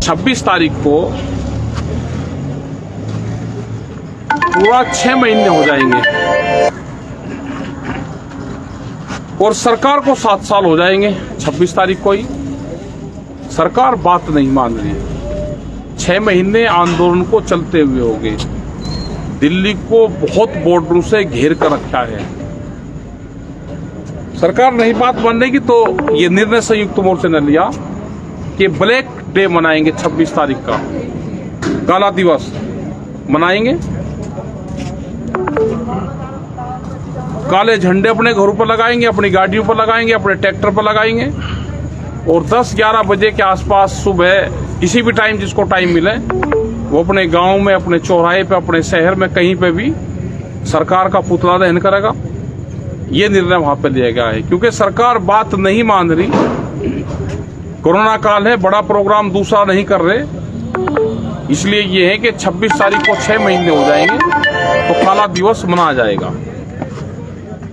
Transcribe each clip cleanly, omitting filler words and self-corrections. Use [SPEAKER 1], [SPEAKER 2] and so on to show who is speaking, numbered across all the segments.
[SPEAKER 1] 26 तारीख को पूरा 6 महीने हो जाएंगे और सरकार को 7 साल हो जाएंगे 26 तारीख को ही। सरकार बात नहीं मान रही। 6 महीने आंदोलन को चलते हुए हो गए। दिल्ली को बहुत बॉर्डरों से घेर कर रखा है। सरकार नहीं बात मानेगी तो ये निर्णय संयुक्त मोर्चे ने लिया कि ब्लैक डे मनाएंगे 26 तारीख का, काला दिवस मनाएंगे। काले झंडे अपने घरों पर लगाएंगे, अपनी गाड़ियों पर लगाएंगे, अपने ट्रैक्टर पर लगाएंगे और 10-11 बजे के आसपास सुबह किसी भी टाइम जिसको टाइम मिले वो अपने गांव में, अपने चौराहे पे, अपने शहर में कहीं पे भी सरकार का पुतला दहन करेगा। ये निर्णय वहां पे लिया गया है क्योंकि सरकार बात नहीं मान रही। कोरोना काल है, बड़ा प्रोग्राम दूसरा नहीं कर रहे, इसलिए ये है कि 26 तारीख को 6 महीने हो जाएंगे तो काला दिवस मनाया जाएगा।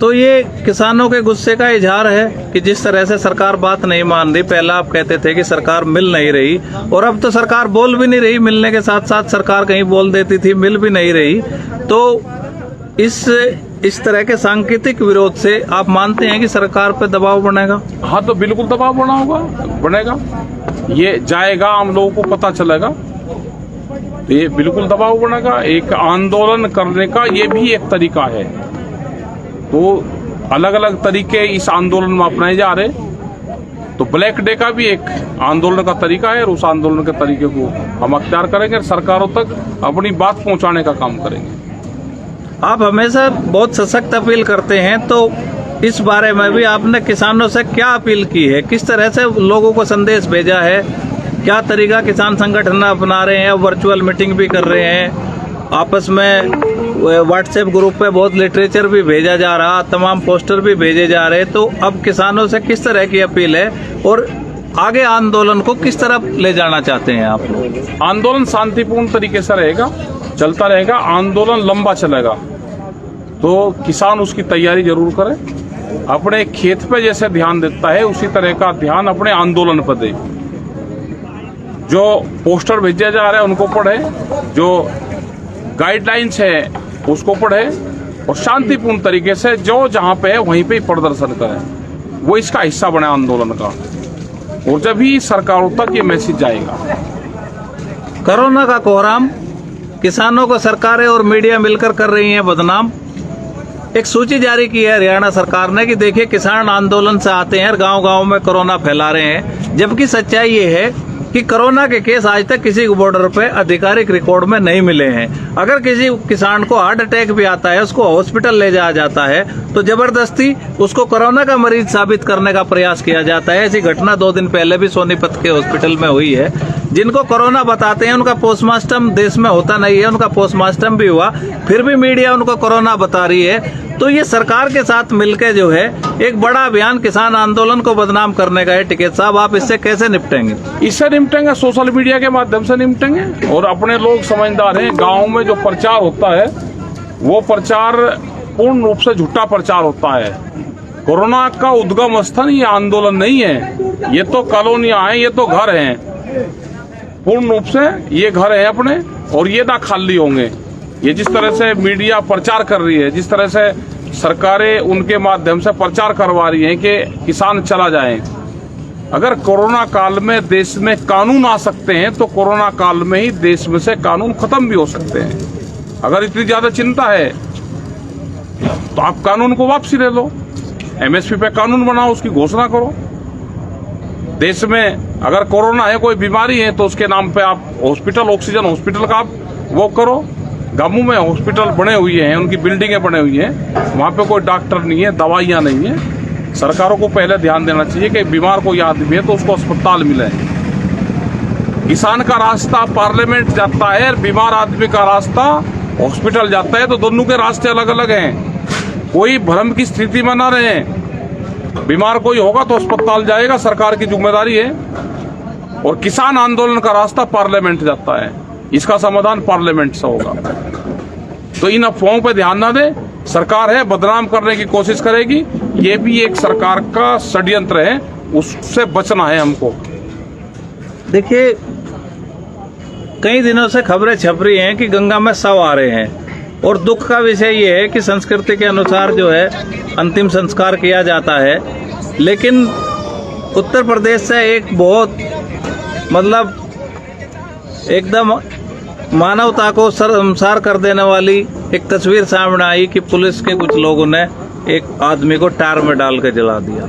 [SPEAKER 2] तो ये किसानों के गुस्से का इजहार है कि जिस तरह से सरकार बात नहीं मान रही। पहला आप कहते थे कि सरकार मिल नहीं रही और अब तो सरकार बोल भी नहीं रही। मिलने के साथ साथ सरकार कहीं बोल देती थी, मिल भी नहीं रही। तो इस तरह के सांकेतिक विरोध से आप मानते हैं कि सरकार पे दबाव बनेगा?
[SPEAKER 1] हाँ, तो बिल्कुल दबाव बनेगा। ये जाएगा, आम लोगों को पता चलेगा, तो ये बिल्कुल दबाव बनेगा। एक आंदोलन करने का ये भी एक तरीका है। तो अलग अलग तरीके इस आंदोलन में अपनाए जा रहे। तो ब्लैक डे का भी एक आंदोलन का तरीका है और उस आंदोलन के तरीके को हम अख्तियार करेंगे और सरकारों तक अपनी बात पहुंचाने का काम करेंगे।
[SPEAKER 2] आप हमेशा बहुत सशक्त अपील करते हैं, तो इस बारे में भी आपने किसानों से क्या अपील की है? किस तरह से लोगों को संदेश भेजा है? क्या तरीका किसान संगठन अपना रहे हैं? वर्चुअल मीटिंग भी कर रहे हैं, आपस में व्हाट्सएप ग्रुप पे बहुत लिटरेचर भी भेजा जा रहा, तमाम पोस्टर भी भेजे जा रहे। तो अब किसानों से किस तरह की अपील है और आगे आंदोलन को किस तरफ ले जाना चाहते हैं आप लोग?
[SPEAKER 1] आंदोलन शांतिपूर्ण तरीके से रहेगा, चलता रहेगा। आंदोलन लंबा चलेगा तो किसान उसकी तैयारी जरूर करे। अपने खेत पे जैसे ध्यान देता है उसी तरह का ध्यान अपने आंदोलन पर दे। जो पोस्टर भेजे जा रहे हैं उनको पढ़े, जो गाइडलाइंस है उसको पढ़े और शांतिपूर्ण तरीके से जो जहां पे है वहीं पे ही प्रदर्शन करे। वो इसका हिस्सा बने आंदोलन का और जब ही सरकारों तक ये मैसेज जाएगा।
[SPEAKER 2] कोरोना का कोहराम किसानों को सरकारें और मीडिया मिलकर कर रही हैं बदनाम। एक सूची जारी की है हरियाणा सरकार ने कि देखिए किसान आंदोलन से आते हैं और गांव-गांव में कोरोना फैला रहे हैं, जबकि सच्चाई ये है कि कोरोना के केस आज तक किसी बॉर्डर पे आधिकारिक रिकॉर्ड में नहीं मिले हैं। अगर किसी किसान को हार्ट अटैक भी आता है, उसको हॉस्पिटल ले जाया जाता है तो जबरदस्ती उसको कोरोना का मरीज साबित करने का प्रयास किया जाता है। ऐसी घटना 2 दिन पहले भी सोनीपत के हॉस्पिटल में हुई है। जिनको कोरोना बताते हैं उनका पोस्टमार्टम देश में होता नहीं है, उनका पोस्टमार्टम भी हुआ, फिर भी मीडिया उनको कोरोना बता रही है। तो ये सरकार के साथ मिलकर जो है एक बड़ा अभियान किसान आंदोलन को बदनाम करने का है। टिकैत साहब, आप इससे कैसे निपटेंगे?
[SPEAKER 1] इससे निपटेंगे सोशल मीडिया के माध्यम से निपटेंगे और अपने लोग समझदार हैं। गाँव में जो प्रचार होता है वो प्रचार पूर्ण रूप से झूठा प्रचार होता है। कोरोना का उद्गम स्थल ये आंदोलन नहीं है, ये तो कॉलोनियां हैं, ये तो घर हैं। पूर्ण रूप से ये घर है अपने और ये ना खाली होंगे। ये जिस तरह से मीडिया प्रचार कर रही है, जिस तरह से सरकारें उनके माध्यम से प्रचार करवा रही हैं कि किसान चला जाए। अगर कोरोना काल में देश में कानून आ सकते हैं तो कोरोना काल में ही देश में से कानून खत्म भी हो सकते हैं। अगर इतनी ज्यादा चिंता है तो आप कानून को वापसी ले लो, एमएसपी पे कानून बनाओ, उसकी घोषणा करो। देश में अगर कोरोना है, कोई बीमारी है तो उसके नाम पे आप हॉस्पिटल, ऑक्सीजन हॉस्पिटल का आप वो करो। गांवों में हॉस्पिटल बने हुए हैं, उनकी बिल्डिंगें बने हुई हैं, वहां पे कोई डॉक्टर नहीं है, दवाइयां नहीं है। सरकारों को पहले ध्यान देना चाहिए कि बीमार कोई आदमी है तो उसको अस्पताल मिले। किसान का रास्ता पार्लियामेंट जाता है, बीमार आदमी का रास्ता हॉस्पिटल जाता है, तो दोनों के रास्ते अलग अलग हैं। कोई भ्रम की स्थिति में ना रहे। बीमार कोई होगा तो अस्पताल जाएगा, सरकार की जिम्मेदारी है। और किसान आंदोलन का रास्ता पार्लियामेंट जाता है, इसका समाधान पार्लियामेंट से होगा। तो इन अफवाहों पर ध्यान ना दे। सरकार है, बदनाम करने की कोशिश करेगी, ये भी एक सरकार का षड्यंत्र है, उससे बचना है हमको।
[SPEAKER 2] देखिए, कई दिनों से खबरें छप रही हैं कि गंगा में शव आ रहे हैं और दुख का विषय ये है कि संस्कृति के अनुसार जो है अंतिम संस्कार किया जाता है, लेकिन उत्तर प्रदेश से एक बहुत मतलब एकदम मानवता को शर्मसार कर देने वाली एक तस्वीर सामने आई कि पुलिस के कुछ लोगों ने एक आदमी को टायर में डाल के जला दिया।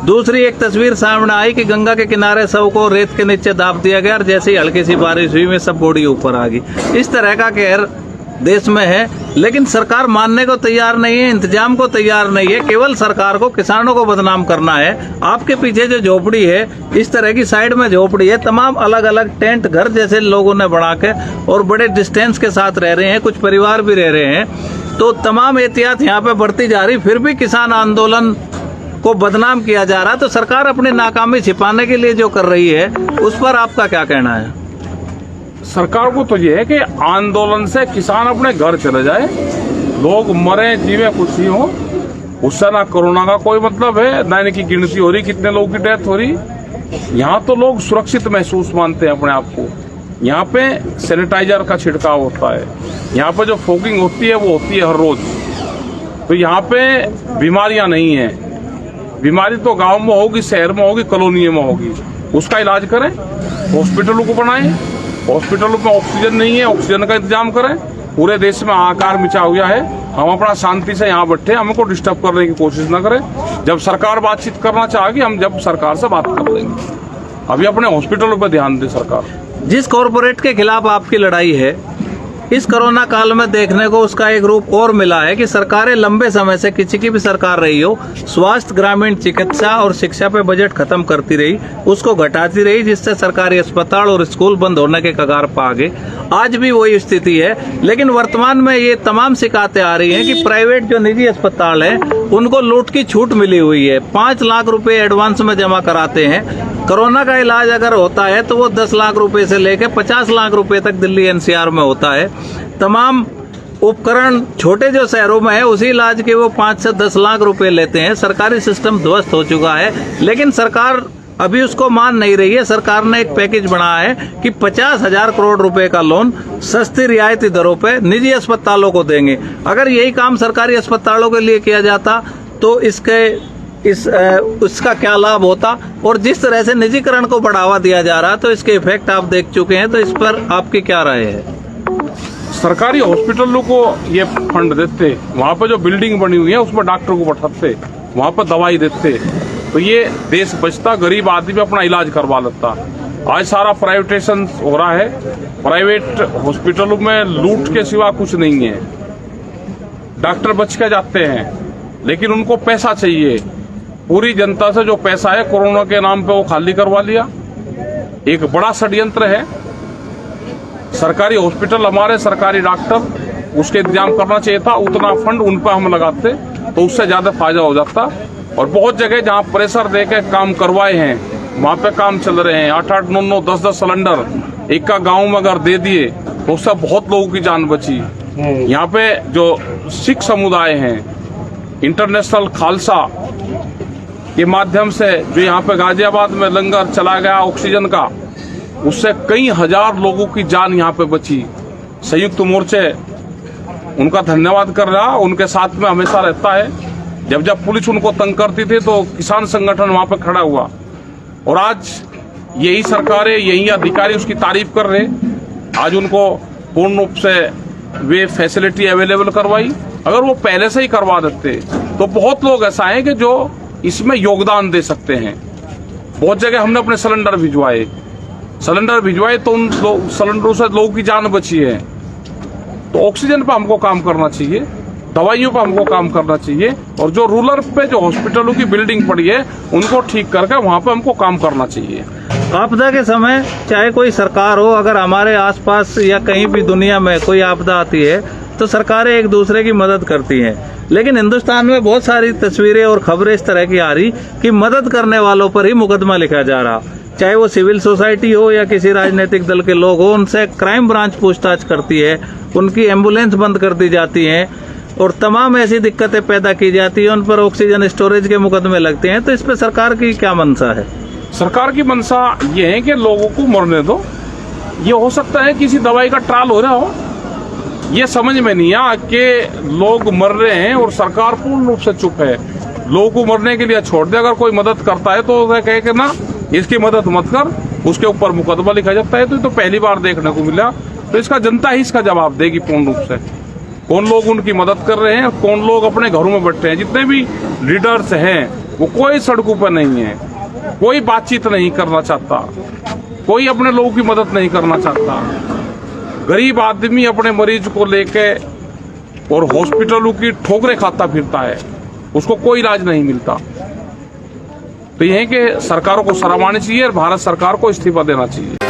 [SPEAKER 2] दूसरी एक तस्वीर सामने आई कि गंगा के किनारे शव को रेत के नीचे दाब दिया गया और जैसे ही हल्की सी बारिश हुई में सब बॉडी ऊपर आ गई। इस तरह का कहर देश में है, लेकिन सरकार मानने को तैयार नहीं है, इंतजाम को तैयार नहीं है। केवल सरकार को किसानों को बदनाम करना है। आपके पीछे जो झोपड़ी है, इस तरह की साइड में झोपड़ी है, तमाम अलग अलग टेंट घर जैसे लोगों ने बना के और बड़े डिस्टेंस के साथ रह रहे हैं, कुछ परिवार भी रह रहे हैं। तो तमाम एहतियात यहाँ पे बढ़ती जा रही, फिर भी किसान आंदोलन को बदनाम किया जा रहा। तो सरकार अपनी नाकामी छिपाने के लिए जो कर रही है, उस पर आपका क्या कहना है?
[SPEAKER 1] सरकार को तो ये है कि आंदोलन से किसान अपने घर चले जाए, लोग मरे जीवे कुछ ही हो, उससे ना कोरोना का कोई मतलब है, ना इनकी गिनती हो रही कितने लोगों की डेथ हो रही। यहाँ तो लोग सुरक्षित महसूस मानते हैं अपने आप को। यहाँ पे सैनिटाइजर का छिड़काव होता है, यहाँ पे जो फॉगिंग होती है वो होती है हर रोज। तो यहाँ पे बीमारियां नहीं है। बीमारी तो गांव में होगी, शहर में होगी, कॉलोनी में होगी। उसका इलाज करें, हॉस्पिटलों को बनाएं। हॉस्पिटलों में ऑक्सीजन नहीं है, ऑक्सीजन का इंतजाम करें। पूरे देश में हाहाकार मचा हुआ है, हम अपना शांति से यहाँ बैठे, हमको डिस्टर्ब करने की कोशिश न करें। जब सरकार बातचीत करना चाहेगी, हम जब सरकार से बात कर लेंगे। अभी अपने हॉस्पिटलों पर ध्यान दे सरकार।
[SPEAKER 2] जिस कॉरपोरेट के खिलाफ आपकी लड़ाई है, इस कोरोना काल में देखने को उसका एक रूप और मिला है कि सरकारें लंबे समय से, किसी की भी सरकार रही हो, स्वास्थ्य, ग्रामीण चिकित्सा और शिक्षा पे बजट खत्म करती रही, उसको घटाती रही, जिससे सरकारी अस्पताल और स्कूल बंद होने के कगार पर आ गए। आज भी वही स्थिति है, लेकिन वर्तमान में ये तमाम शिकायतें आ रही हैं कि प्राइवेट जो निजी अस्पताल है, उनको लूट की छूट मिली हुई है। 5 लाख रुपए एडवांस में जमा कराते हैं। कोरोना का इलाज अगर होता है तो वो 10 लाख रुपए से लेकर 50 लाख रुपए तक दिल्ली एनसीआर में होता है। तमाम उपकरण छोटे जो शहरों में है, उसी इलाज के वो 5 से 10 लाख रुपए लेते हैं। सरकारी सिस्टम ध्वस्त हो चुका है, लेकिन सरकार अभी उसको मान नहीं रही है। सरकार ने एक पैकेज बनाया है कि 50,000 करोड़ रुपए का लोन सस्ती रियायती दरों पे निजी अस्पतालों को देंगे। अगर यही काम सरकारी अस्पतालों के लिए किया जाता तो इसका क्या लाभ होता? और जिस तरह से निजीकरण को बढ़ावा दिया जा रहा, तो इसके इफेक्ट आप देख चुके हैं। तो इस पर आपकी क्या राय है?
[SPEAKER 1] सरकारी हॉस्पिटलों को ये फंड देते, वहाँ पे जो बिल्डिंग बनी हुई है उसमें डॉक्टर को बैठाते, वहाँ पर दवाई देते, तो ये देश बचता, गरीब आदमी अपना इलाज करवा लेता। आज सारा प्राइवेटेशन हो रहा है। प्राइवेट हॉस्पिटलों में लूट के सिवा कुछ नहीं है। डॉक्टर बच के जाते हैं, लेकिन उनको पैसा चाहिए। पूरी जनता से जो पैसा है कोरोना के नाम पे वो खाली करवा लिया। एक बड़ा षड्यंत्र है। सरकारी हॉस्पिटल, हमारे सरकारी डॉक्टर, उसके इंतजाम करना चाहिए था। उतना फंड उन पर हम लगाते तो उससे ज्यादा फायदा हो जाता। और बहुत जगह जहाँ प्रेशर दे के काम करवाए हैं, वहाँ पे काम चल रहे हैं। 8-8, 9-9, 10-10 सिलेंडर एक का गाँव में अगर दे दिए तो उससे बहुत लोगों की जान बची। यहाँ पे जो सिख समुदाय हैं, इंटरनेशनल खालसा के माध्यम से जो यहाँ पे गाजियाबाद में लंगर चला गया ऑक्सीजन का, उससे कई हजार लोगों की जान यहाँ पे बची। संयुक्त मोर्चे उनका धन्यवाद कर रहा, उनके साथ में हमेशा रहता है। जब पुलिस उनको तंग करती थी तो किसान संगठन वहाँ पे खड़ा हुआ। और आज यही सरकारें, यही अधिकारी उसकी तारीफ कर रहे। आज उनको पूर्ण रूप से वे फैसिलिटी अवेलेबल करवाई। अगर वो पहले से ही करवा देते तो बहुत लोग ऐसा है कि जो इसमें योगदान दे सकते हैं। बहुत जगह हमने अपने सिलेंडर भिजवाए तो उन सिलेंडरों से लोगों की जान बची है। तो ऑक्सीजन पर हमको काम करना चाहिए, दवाइयों पर हमको काम करना चाहिए। और जो रूरल पे जो हॉस्पिटलों की बिल्डिंग पड़ी है, उनको ठीक करके वहाँ पे हमको काम करना चाहिए।
[SPEAKER 2] आपदा के समय चाहे कोई सरकार हो, अगर हमारे आसपास या कहीं भी दुनिया में कोई आपदा आती है तो सरकारें एक दूसरे की मदद करती हैं। लेकिन हिंदुस्तान में बहुत सारी तस्वीरें और खबरें इस तरह की आ रही कि मदद करने वालों पर ही मुकदमा लिखा जा रहा, चाहे वो सिविल सोसाइटी हो या किसी राजनीतिक दल के लोग हो। उनसे क्राइम ब्रांच पूछताछ करती है, उनकी एम्बुलेंस बंद कर दी जाती है और तमाम ऐसी दिक्कतें पैदा की जाती है। उन पर ऑक्सीजन स्टोरेज के मुकदमे लगते हैं। तो इस पर सरकार की क्या मंशा है?
[SPEAKER 1] सरकार की मंशा ये है कि लोगों को मरने दो, ये हो सकता है किसी दवाई का ट्रायल हो रहा हो, ये समझ में नहीं आ कि लोग मर रहे हैं और सरकार पूर्ण रूप से चुप है। लोगों को मरने के लिए छोड़ दे, अगर कोई मदद करता है तो उसे कहे कि ना इसकी मदद मत कर, उसके ऊपर मुकदमा लिखा जाता है। तो पहली बार देखने को मिला। तो इसका जनता ही इसका जवाब देगी पूर्ण रूप से, कौन लोग उनकी मदद कर रहे हैं, कौन लोग अपने घरों में बैठे हैं। जितने भी लीडर्स हैं वो कोई सड़कों पर नहीं है, कोई बातचीत नहीं करना चाहता, कोई अपने लोगों की मदद नहीं करना चाहता। गरीब आदमी अपने मरीज को लेके और हॉस्पिटलों की ठोकरें खाता फिरता है, उसको कोई इलाज नहीं मिलता। तो यह कि सरकारों को शर्म आनी चाहिए और भारत सरकार को इस्तीफा देना चाहिए।